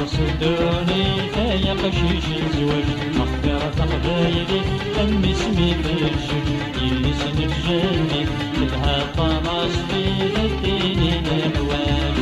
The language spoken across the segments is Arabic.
صدوني فيا قشيش الزواج مغفرة قبايلي أم اسمي في الشج يلي سنتجني كلها طماس في الدين الحواج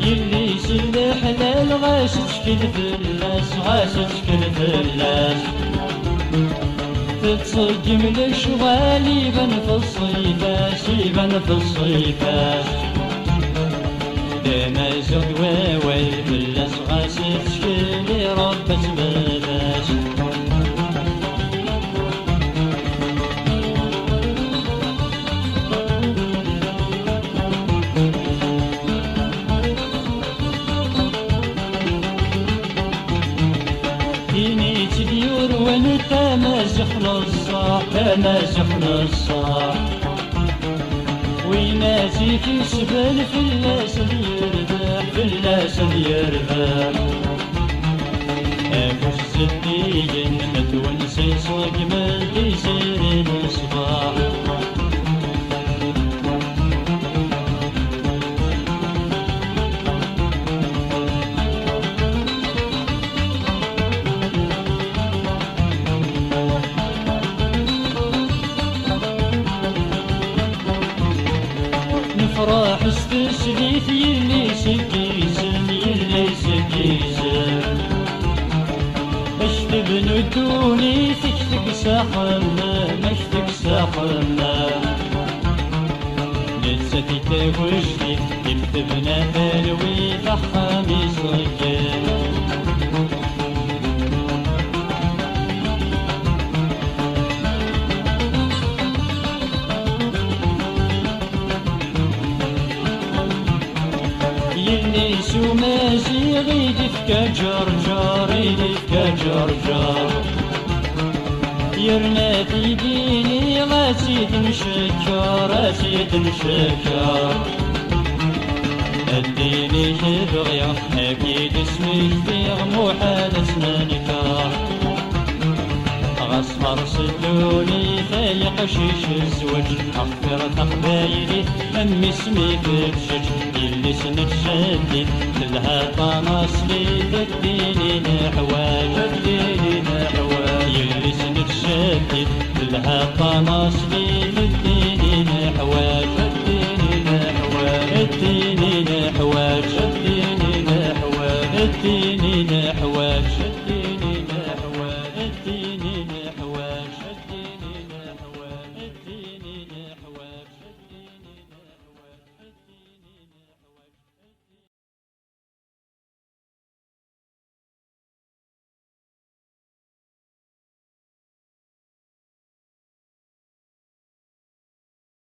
يلي سل حلال غاش تشكل فلاس غاش تشكل فلاس تتصقم للشغال يبان في الصيفاس يبان في الصيفاس داما زود واوي فلاس غاش تشكل ربة بلاش دينيت اليور وانت مازح للصاح مازح للصاح ويناتي في سبل فلاس يربح فلاس يربح ابو الزديين متونسي صاق مالي سير الصباح نفرح استسليت يلي سكيزن يلي سكيزن اشتب ندوني تكتك ساحنا مشتك ساحنا نتسفي تاوجدي يكتبنا تلوي فحامي صقين يلي سو ماشي غيد فكا جرجار يدي فكا جرجار يرنا في ديني غاسيد نشكر غاسيد نشكر الديني تبغي اكيد اسمي فيه محال اسنانكار غصفر صدوني ثاني قشيش الزوج أغفر تقبايلي أم اسمي في الشج يلي سنتشدد كلها طناس لي الدين حواج الدين حواج يلي سنتشدد كلها طناس لي الدين حواج